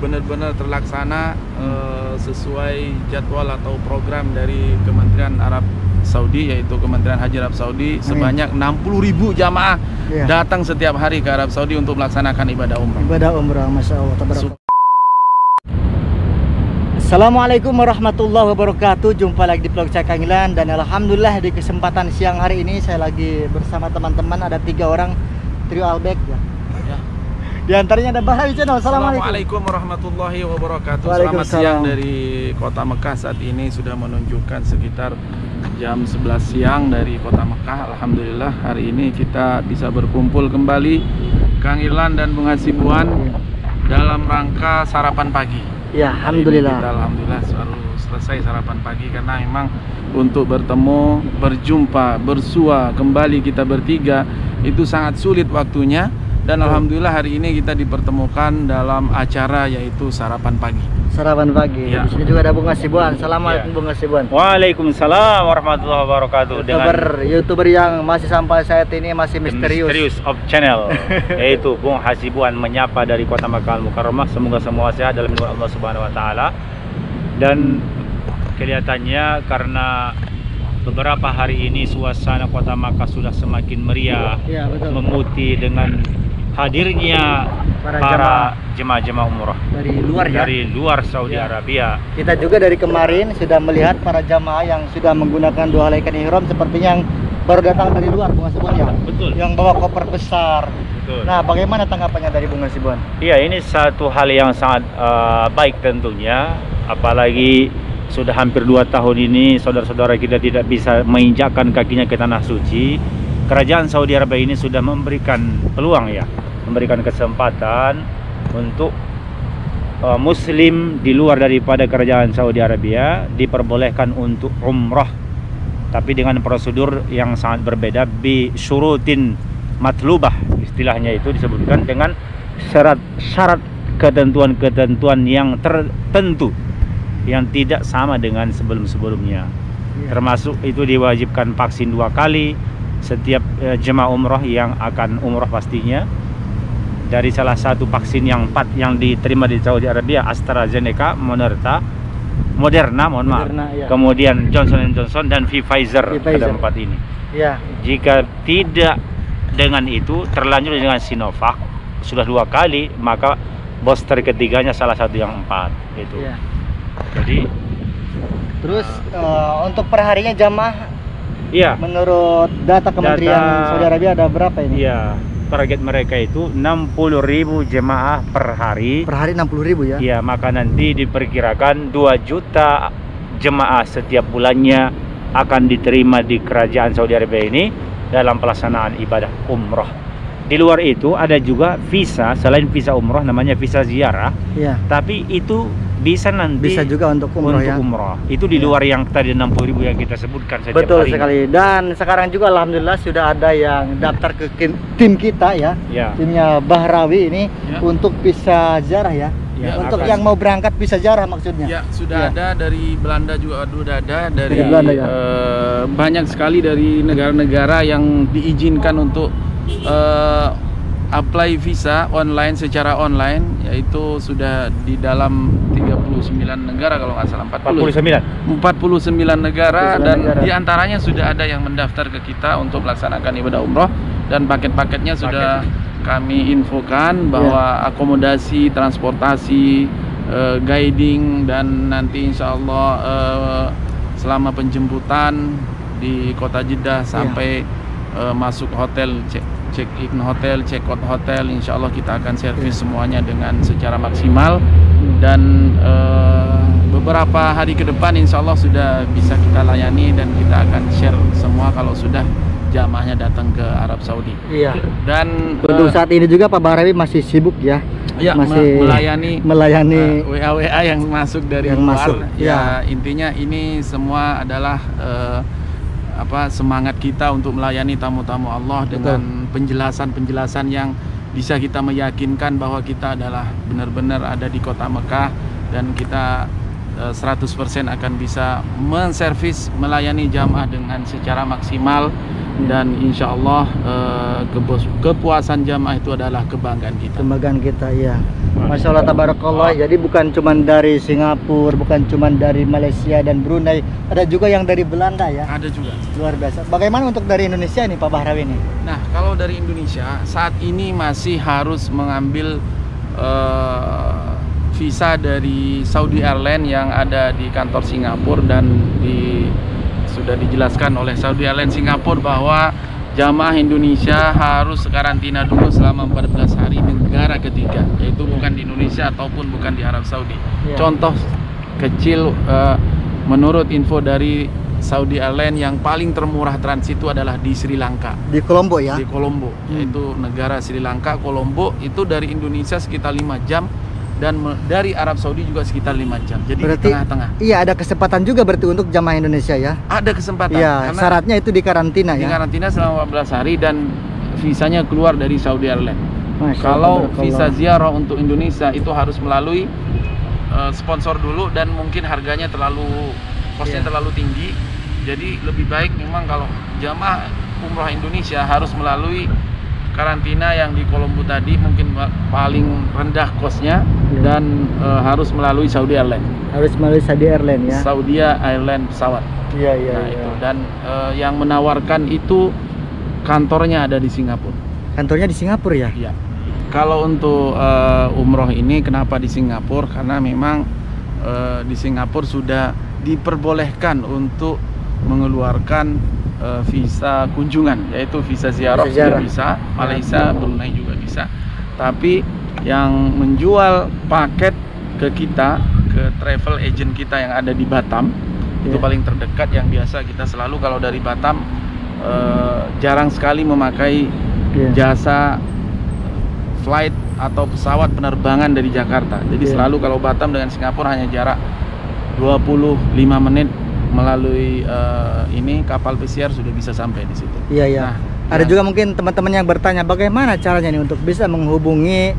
benar-benar terlaksana sesuai jadwal atau program dari Kementerian Arab Saudi, yaitu Kementerian Haji Arab Saudi. Sebanyak 60.000 jamaah datang setiap hari ke Arab Saudi untuk melaksanakan ibadah umrah. Ibadah umrah, Masya Allah. Assalamualaikum warahmatullahi wabarakatuh. Jumpa lagi di vlog saya Kang Ilan, dan alhamdulillah di kesempatan siang hari ini saya lagi bersama teman-teman, ada 3 orang trio Albek ya. Di antaranya ada Bahrawi Channel. Assalamualaikum warahmatullahi wabarakatuh. Selamat siang dari kota Mekah. Saat ini sudah menunjukkan sekitar jam 11 siang dari kota Mekah. Alhamdulillah hari ini kita bisa berkumpul kembali Kang Ilan dan Bung Hasibuan dalam rangka sarapan pagi. Ya, alhamdulillah. Kita alhamdulillah selalu selesai sarapan pagi, karena memang untuk bertemu, berjumpa, bersua kembali kita bertiga itu sangat sulit waktunya. Dan alhamdulillah hari ini kita dipertemukan dalam acara yaitu sarapan pagi. Sarapan pagi. Ya. Di sini juga ada Bung Hasibuan. Assalamualaikum Bung Hasibuan. Waalaikumsalam warahmatullahi wabarakatuh. YouTuber yang masih sampai saat ini masih misterius. Misterius of channel, yaitu Bung Hasibuan menyapa dari kota Makkah Al-Mukarramah. Semoga semua sehat dalam lindungan Allah Subhanahu Wa Taala. Dan kelihatannya karena beberapa hari ini suasana kota Makkah sudah semakin meriah, Ya, betul. memutih dengan hadirnya para jemaah-jemaah umrah dari luar ya. Dari luar Saudi Arabia. Kita juga dari kemarin sudah melihat para jamaah yang sudah menggunakan 2 helaikan ihram, sepertinya yang baru datang dari luar, Bung Hasibuan ya. Betul. Yang bawa koper besar. Betul. Nah, bagaimana tanggapannya dari Bung Hasibuan? Iya, ini satu hal yang sangat baik tentunya, apalagi sudah hampir 2 tahun ini saudara-saudara kita tidak bisa menginjakkan kakinya ke tanah suci. Kerajaan Saudi Arabia ini sudah memberikan peluang ya, memberikan kesempatan untuk muslim di luar daripada kerajaan Saudi Arabia diperbolehkan untuk umrah, tapi dengan prosedur yang sangat berbeda, bi syurutin matlubah, istilahnya itu disebutkan dengan syarat-syarat, ketentuan-ketentuan yang tertentu yang tidak sama dengan sebelum-sebelumnya. Termasuk itu diwajibkan vaksin 2 kali setiap jemaah umroh yang akan umroh pastinya. Dari salah satu vaksin yang 4 yang diterima di Saudi Arabia, AstraZeneca, Moderna, Ya. Kemudian Johnson & Johnson dan Pfizer. Ada 4 ini. Ya. Jika tidak dengan itu, terlanjur dengan Sinovac sudah 2 kali, maka booster ketiganya salah satu yang 4 itu. Ya. Jadi Terus untuk perharinya jamaah, iya, menurut data Kementerian Saudi Arabia ada berapa ini? Iya, target mereka itu 60.000 jemaah per hari. Per hari 60.000 ya? Iya, maka nanti diperkirakan 2 juta jemaah setiap bulannya akan diterima di kerajaan Saudi Arabia ini dalam pelaksanaan ibadah umroh. Di luar itu ada juga visa, selain visa umroh namanya visa ziarah. Iya. Tapi itu bisa nanti Bisa juga untuk umroh ya? umroh. Itu di luar yang tadi 60.000 yang kita sebutkan setiap Betul hari. sekali. Dan sekarang juga alhamdulillah sudah ada yang daftar ke tim kita ya. Ya. Timnya Bahrawi ini untuk visa ziarah ya. Ya, Untuk yang mau berangkat visa ziarah maksudnya. Ya, sudah ada dari Belanda juga sudah ada, dari Belanda, ya. Banyak sekali dari negara-negara yang diizinkan untuk apply visa online secara online, yaitu sudah di dalam 39 negara kalau nggak salah, 49 negara, dan diantaranya sudah ada yang mendaftar ke kita untuk melaksanakan ibadah umroh, dan paket-paketnya sudah kami infokan bahwa akomodasi, transportasi, guiding, dan nanti insya Allah selama penjemputan di kota Jeddah sampai masuk hotel, check-in hotel, check-out hotel, insya Allah kita akan servis semuanya dengan secara maksimal. Dan beberapa hari ke depan insya Allah sudah bisa kita layani, dan kita akan share semua kalau sudah jamaahnya datang ke Arab Saudi. Iya. Dan untuk saat ini juga Pak Bahrawi masih sibuk ya. Ya, masih melayani WA yang masuk dari luar. Ya, intinya ini semua adalah semangat kita untuk melayani tamu-tamu Allah dengan penjelasan-penjelasan yang bisa kita meyakinkan bahwa kita adalah benar-benar ada di kota Mekah, dan kita 100% akan bisa menservis, melayani jamaah dengan secara maksimal, dan insya Allah kepuasan jamaah itu adalah kebanggaan kita. Kebanggaan kita, ya. Masya Allah, tabarakallah. Jadi bukan cuma dari Singapura, bukan cuma dari Malaysia dan Brunei, ada juga yang dari Belanda ya. Ada juga. Luar biasa. Bagaimana untuk dari Indonesia nih Pak Bahrawi ini? Nah, kalau dari Indonesia saat ini masih harus mengambil visa dari Saudi Airlines yang ada di kantor Singapura, dan sudah dijelaskan oleh Saudi Airlines Singapura bahwa jamaah Indonesia harus karantina dulu selama 14 hari di negara ketiga, yaitu bukan di Indonesia ataupun bukan di Arab Saudi. Contoh kecil, menurut info dari Saudi Airlines, yang paling termurah transit itu adalah di Sri Lanka. Di Colombo ya? Di Colombo, yaitu negara Sri Lanka. Colombo itu dari Indonesia sekitar 5 jam, dan dari Arab Saudi juga sekitar 5 jam. Jadi berarti di tengah-tengah. Iya, ada kesempatan juga berarti untuk jamaah Indonesia ya? Ada kesempatan. Iya, syaratnya itu di karantina ya? Di karantina selama 14 hari dan visanya keluar dari Saudi Airlines. Kalau visa ziarah untuk Indonesia itu harus melalui sponsor dulu, dan mungkin harganya kosnya terlalu tinggi. Jadi lebih baik memang kalau jamaah umrah Indonesia harus melalui karantina yang di Colombo tadi, mungkin paling rendah kosnya, dan harus melalui Saudi Airlines. Harus melalui Saudi Airlines ya? Saudi Airlines pesawat. Iya. Itu. Dan yang menawarkan itu kantornya ada di Singapura. Kantornya di Singapura ya? Iya. Kalau untuk umroh ini kenapa di Singapura? Karena memang di Singapura sudah diperbolehkan untuk mengeluarkan visa kunjungan, yaitu visa ziarah sudah bisa, Malaysia, Brunei juga bisa. Tapi yang menjual paket ke kita, ke travel agent kita yang ada di Batam, itu paling terdekat, yang biasa kita selalu kalau dari Batam jarang sekali memakai jasa flight atau pesawat penerbangan dari Jakarta. Jadi selalu kalau Batam dengan Singapura hanya jarak 25 menit melalui ini kapal PCR sudah bisa sampai di situ. Iya. Nah, ada juga mungkin teman-teman yang bertanya bagaimana caranya nih untuk bisa menghubungi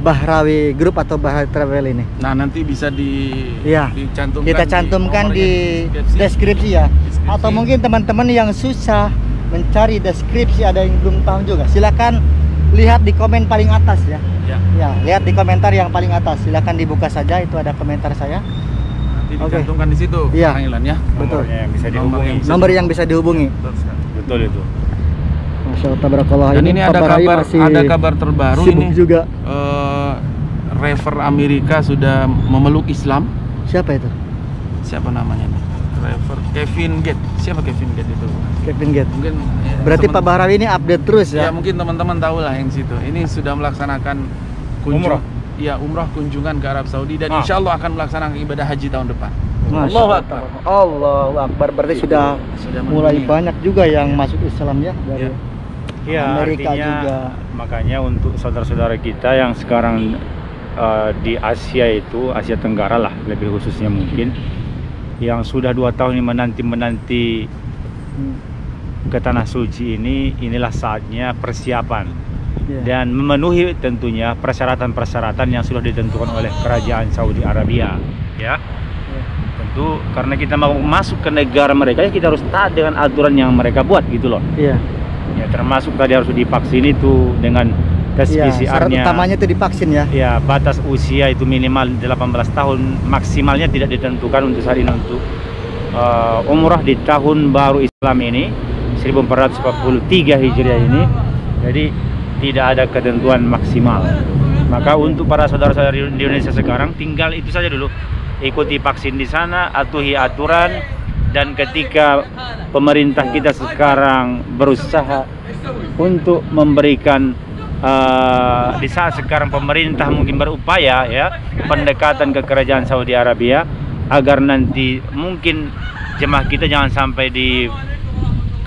Bahrawi Group atau Bahrawi Travel ini. Nah, nanti bisa dicantumkan. Kita cantumkan di deskripsi ya. Atau mungkin teman-teman yang susah mencari deskripsi, ada yang belum paham juga, silakan lihat di komen paling atas ya. Ya, lihat di komentar yang paling atas. Silakan dibuka saja, itu ada komentar saya. Dicantumkan di situ, ya. Ya. Betul. Yang bisa dihubungi. Nomor yang bisa dihubungi. Betul itu. Masya Allah, tabarakallah. Dan ini ada kabar terbaru ini juga. Refer Amerika sudah memeluk Islam. Siapa itu? Siapa namanya nih? Refer Kevin Gates. Siapa Kevin Gates itu? Kevin Gates. Mungkin berarti Pak Bahrawi ini update terus ya? Ya, mungkin teman-teman tahu lah yang situ. Ini sudah melaksanakan umrah. Iya, umrah kunjungan ke Arab Saudi, dan insya Allah akan melaksanakan ibadah haji tahun depan. Allahu Akbar. Allahu Akbar. Berarti sudah mulai banyak juga yang masuk Islam ya dari Amerika juga. Makanya untuk saudara-saudara kita yang sekarang di Asia itu, Asia Tenggara lah lebih khususnya mungkin, yang sudah 2 tahun ini menanti ke Tanah Suci ini, inilah saatnya persiapan. Dan memenuhi tentunya persyaratan-persyaratan yang sudah ditentukan oleh Kerajaan Saudi Arabia ya. Tentu karena kita mau masuk ke negara mereka, kita harus taat dengan aturan yang mereka buat gitu loh. Ya, termasuk tadi harus divaksin itu dengan tes PCR-nya. Syarat utamanya itu divaksin ya. Ya, batas usia itu minimal 18 tahun, maksimalnya tidak ditentukan untuk saat ini untuk umrah di tahun baru Islam ini 1443 Hijriah ini. Jadi tidak ada ketentuan maksimal. Maka untuk para saudara-saudara di Indonesia sekarang, tinggal itu saja dulu, ikuti vaksin di sana, atuhi aturan. Dan ketika pemerintah kita sekarang berusaha untuk memberikan di saat sekarang pemerintah mungkin berupaya ya pendekatan ke Kerajaan Saudi Arabia agar nanti mungkin jemaah kita jangan sampai di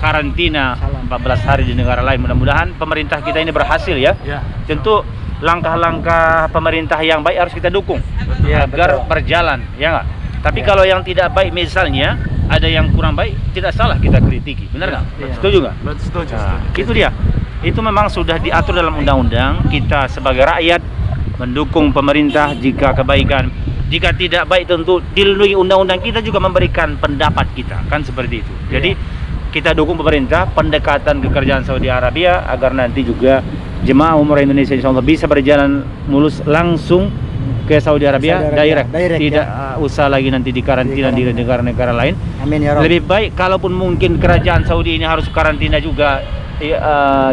karantina 14 hari di negara lain. Mudah-mudahan pemerintah kita ini berhasil ya. Tentu langkah-langkah pemerintah yang baik harus kita dukung agar berjalan ya nggak. Tapi kalau yang tidak baik, misalnya ada yang kurang baik, tidak salah kita kritiki, benar nggak? Setuju nggak? Setuju. Itu dia. Itu memang sudah diatur dalam undang-undang. Kita sebagai rakyat mendukung pemerintah jika kebaikan, Jika tidak baik tentu dilindungi undang-undang, kita juga memberikan pendapat kita, kan seperti itu. Jadi kita dukung pemerintah pendekatan ke kerajaan Saudi Arabia agar nanti juga jemaah umrah Indonesia insya Allah bisa berjalan mulus langsung ke Saudi Arabia, direct tidak usah lagi nanti dikarantina di negara-negara lain. Amin ya Rabb. Lebih baik kalaupun mungkin kerajaan Saudi ini harus karantina juga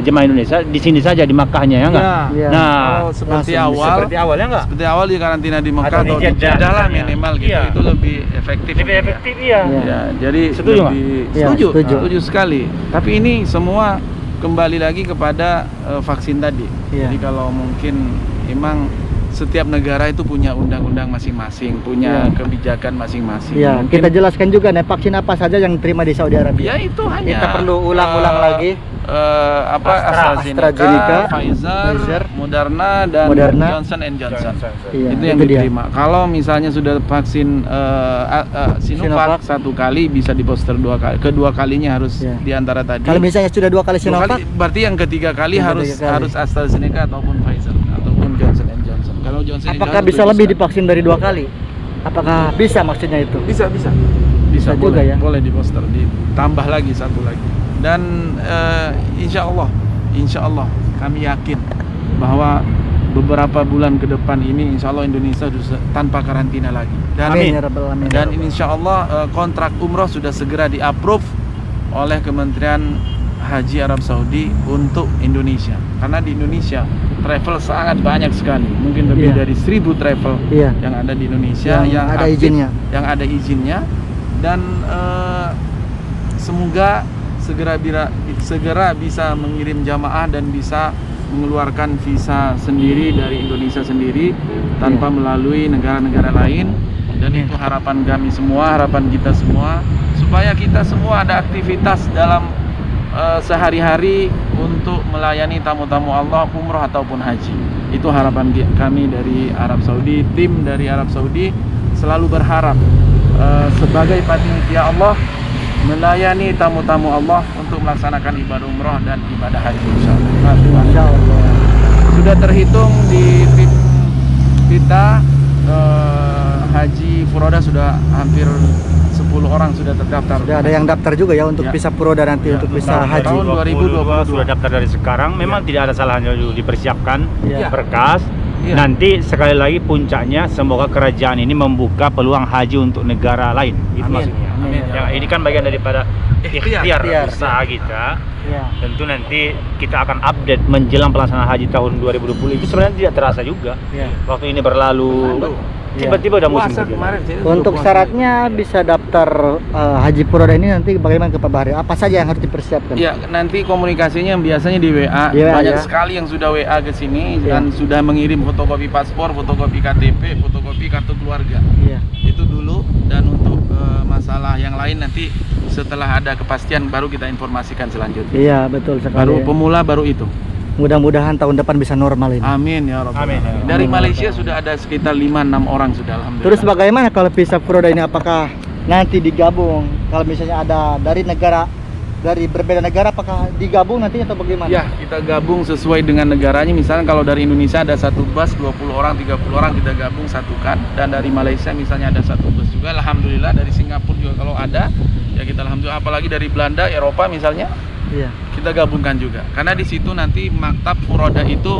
jemaah Indonesia di sini saja di Makkahnya ya enggak? Ya. Nah, seperti awal ya enggak? Seperti awal di karantina di Mekah atau di Jeddah lah minimal gitu. Itu lebih efektif. Lebih efektif ya. Jadi setuju setuju sekali. Tapi ini semua kembali lagi kepada vaksin tadi. Jadi kalau mungkin memang setiap negara itu punya undang-undang masing-masing, punya kebijakan masing-masing. Ya, kita jelaskan juga nih vaksin apa saja yang terima di Saudi Arabia. Ya itu hanya kita perlu ulang-ulang lagi. AstraZeneca, Pfizer, Moderna dan Johnson & Johnson. Itu yang diterima. Kalau misalnya sudah vaksin Sinovac 1 kali bisa di booster 2 kali. Kedua kalinya harus di antara tadi. Kalau misalnya sudah 2 kali Sinovac, berarti yang ketiga kali harus AstraZeneca ataupun Pfizer ataupun Johnson & Johnson. Kalau Johnson & apakah bisa lebih divaksin dari 2 kali? Apakah bisa maksudnya itu? Bisa juga ya. Boleh di booster, ditambah lagi 1 lagi. Dan insya Allah kami yakin bahwa beberapa bulan ke depan ini insya Allah Indonesia sudah tanpa karantina lagi. Dan, dan insya Allah kontrak umroh sudah segera di-approve oleh Kementerian Haji Arab Saudi untuk Indonesia. Karena di Indonesia travel sangat banyak sekali, mungkin lebih dari 1000 travel yang ada di Indonesia yang ada aktif, izinnya. yang ada izinnya. Dan semoga segera bisa mengirim jamaah dan bisa mengeluarkan visa sendiri dari Indonesia sendiri tanpa melalui negara-negara lain. Dan itu harapan kami semua, harapan kita semua, supaya kita semua ada aktivitas dalam sehari-hari untuk melayani tamu-tamu Allah umroh ataupun haji. Itu harapan kami dari Arab Saudi. Tim dari Arab Saudi selalu berharap sebagai panitia Allah melayani tamu-tamu Allah untuk melaksanakan ibadah umroh dan ibadah haji insyaallah. Sudah terhitung di tim kita haji Furoda sudah hampir 10 orang sudah terdaftar. Sudah ada yang daftar juga ya untuk bisa Furoda nanti untuk bisa haji. Tahun 2022 sudah daftar dari sekarang. Memang tidak ada salahnya dipersiapkan berkas. Nanti sekali lagi puncaknya semoga kerajaan ini membuka peluang haji untuk negara lain. Itu maksudnya. Yang ini kan bagian daripada ikhtiar usaha kita. Tentu nanti kita akan update menjelang pelaksanaan haji tahun 2020. Itu sebenarnya tidak terasa juga. Waktu ini berlalu. Tiba-tiba udah musim kemarin. Untuk syaratnya bisa daftar haji Furoda ini nanti bagaimana ke Pak Bahri? Apa saja yang harus dipersiapkan? Ya, nanti komunikasinya biasanya di WA. Banyak sekali yang sudah WA ke sini dan sudah mengirim fotokopi paspor, fotokopi KTP, fotokopi kartu keluarga. Itu dulu. Dan untuk masalah yang lain nanti setelah ada kepastian baru kita informasikan selanjutnya. Iya, betul sekali. Baru pemula baru itu. Mudah-mudahan tahun depan bisa normal ini. Amin ya Rabbal Alamin. Dari Malaysia sudah ada sekitar 5-6 orang sudah, alhamdulillah. Terus bagaimana kalau visa Furoda ini, apakah nanti digabung? Kalau misalnya ada dari berbeda negara, apakah digabung nantinya atau bagaimana? Ya, kita gabung sesuai dengan negaranya. Misalnya kalau dari Indonesia ada 1 bus 20 orang, 30 orang, kita gabung satukan. Dan dari Malaysia misalnya ada 1 bus juga, alhamdulillah. Dari Singapura juga kalau ada, ya kita alhamdulillah. Apalagi dari Belanda, Eropa misalnya, kita gabungkan juga. Karena di situ nanti maktab Furoda itu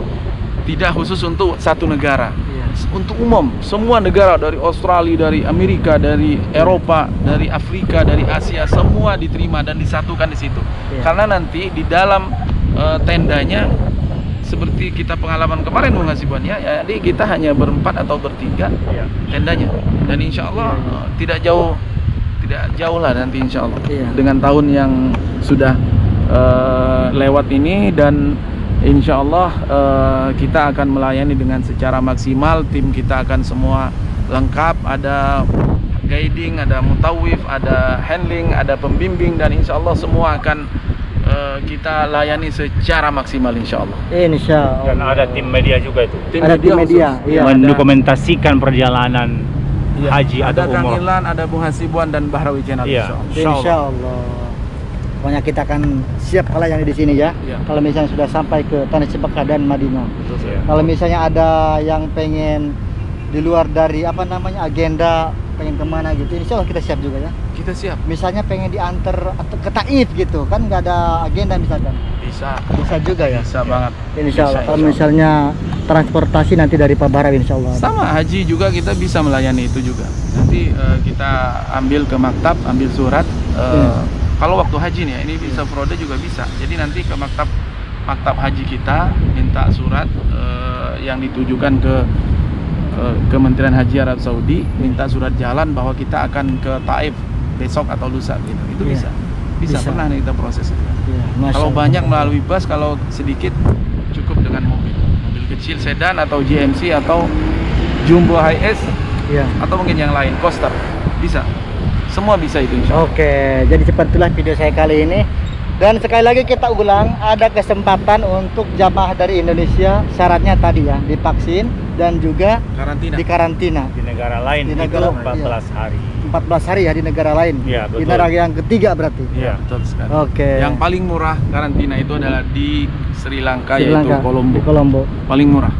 tidak khusus untuk satu negara, untuk umum semua negara, dari Australia, dari Amerika, dari Eropa, dari Afrika, dari Asia, semua diterima dan disatukan di situ. Karena nanti di dalam tendanya seperti kita pengalaman kemarin Bung Hasibuan ya, jadi kita hanya berempat atau bertiga tendanya, dan insya Allah tidak jauh lah nanti insya Allah dengan tahun yang sudah lewat ini. Dan insya Allah kita akan melayani dengan secara maksimal. Tim kita akan semua lengkap, ada guiding, ada mutawif, ada handling, ada pembimbing, dan insya Allah semua akan kita layani secara maksimal insya Allah. Insya Allah. Dan ada tim media juga itu. Ada tim media, mendokumentasikan perjalanan haji atau umroh. Ada Kang Ilan, ada Bung Hasibuan dan Bahrawi Channel. Insya Allah. Pokoknya kita akan siap melayani di sini ya. Kalau misalnya sudah sampai ke Tanah Cempaka dan Madinah. Kalau misalnya ada yang pengen di luar dari apa namanya agenda pengen kemana gitu, insya Allah kita siap juga ya. Kita siap. Misalnya pengen diantar atau ke Taif gitu kan, nggak ada agenda misalkan. Bisa juga ya. Bisa banget. Insya Allah. Kalau misalnya transportasi nanti dari Pak Bahrawi insya Allah. Sama haji juga kita bisa melayani itu juga. Nanti kita ambil ke maktab, ambil surat. Kalau waktu haji nih, ini bisa Frode juga bisa. Jadi nanti ke maktab haji kita minta surat yang ditujukan ke Kementerian Haji Arab Saudi, minta surat jalan bahwa kita akan ke Taif besok atau lusa gitu. Itu bisa pernah nih kita proses. Kalau banyak melalui bus, kalau sedikit cukup dengan mobil kecil, sedan atau GMC atau Jumbo Hiace, atau mungkin yang lain, coaster, bisa. Semua bisa itu insya Allah. Oke, jadi seperti itulah video saya kali ini. Dan sekali lagi kita ulang, ada kesempatan untuk jamaah dari Indonesia, syaratnya tadi ya, divaksin dan juga di karantina. Di negara lain di negara, itu 14 hari. 14 hari ya di negara lain. Iya, betul. Di negara yang ketiga berarti. Iya, betul sekali. Oke. Yang paling murah karantina itu adalah di Sri Lanka, yaitu Kolombo. Di Kolombo. Paling murah.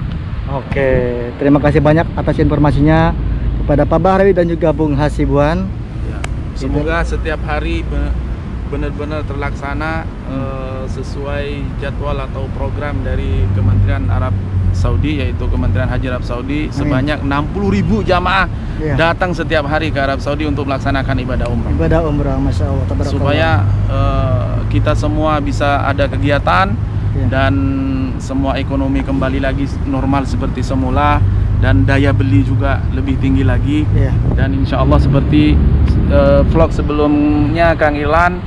Oke, terima kasih banyak atas informasinya kepada Pak Bahrawi dan juga Bung Hasibuan. Ya, semoga setiap hari benar-benar terlaksana sesuai jadwal atau program dari Kementerian Arab Saudi, yaitu Kementerian Haji Arab Saudi. Sebanyak 60.000 jamaah datang setiap hari ke Arab Saudi untuk melaksanakan ibadah umrah. Ibadah umrah, Masya Allah. Supaya kita semua bisa ada kegiatan dan semua ekonomi kembali lagi normal seperti semula, dan daya beli juga lebih tinggi lagi. Dan insya Allah seperti vlog sebelumnya Kang Ilan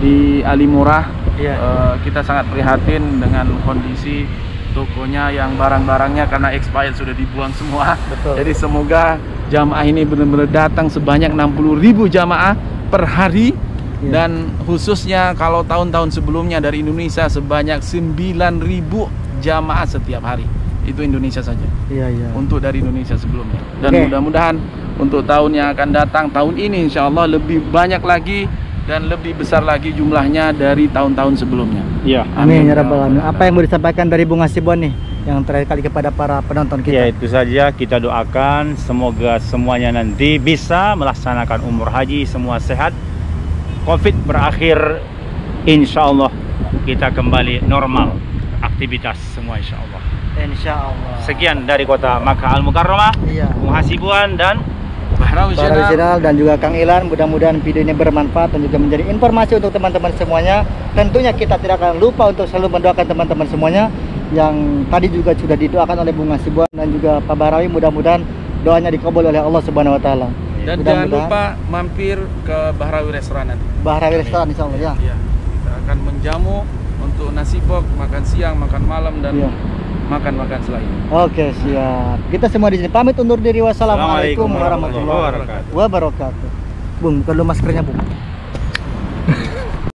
di Ali Murah, kita sangat prihatin dengan kondisi tokonya yang barang-barangnya karena expired sudah dibuang semua. Betul. Jadi semoga jamaah ini benar-benar datang sebanyak 60.000 jamaah per hari. Dan khususnya kalau tahun-tahun sebelumnya dari Indonesia sebanyak 9.000 jamaah setiap hari. Itu Indonesia saja. Untuk dari Indonesia sebelumnya. Dan mudah-mudahan untuk tahun yang akan datang, tahun ini insya Allah lebih banyak lagi dan lebih besar lagi jumlahnya dari tahun-tahun sebelumnya. Amin ya rabbal alamin. Apa yang mau disampaikan dari Bung Hasibuan nih yang terakhir kali kepada para penonton kita? Ya, itu saja, kita doakan semoga semuanya nanti bisa melaksanakan umroh haji, semua sehat, Covid berakhir, insya Allah kita kembali normal aktivitas semua insya Allah. Insya Allah. Sekian dari kota Makkah Al-Mukarramah, Bung Hasibuan dan Bahrawi Channel dan juga Kang Ilan. Mudah-mudahan video ini bermanfaat dan juga menjadi informasi untuk teman-teman semuanya. Tentunya kita tidak akan lupa untuk selalu mendoakan teman-teman semuanya yang tadi juga sudah didoakan oleh Bung Hasibuan dan juga Pak Bahrawi. Mudah-mudahan doanya dikabul oleh Allah Subhanahu Wa Taala. Dan jangan lupa mampir ke Bahrawi Restoran nanti. Bahrawi Restoran insya Allah ya. Kita akan menjamu untuk nasi bok, makan siang, makan malam, dan makan selain. Oke, siap. Kita semua di sini pamit undur diri. Wassalamualaikum warahmatullahi wabarakatuh. Bung, buka dulu maskernya, Bung.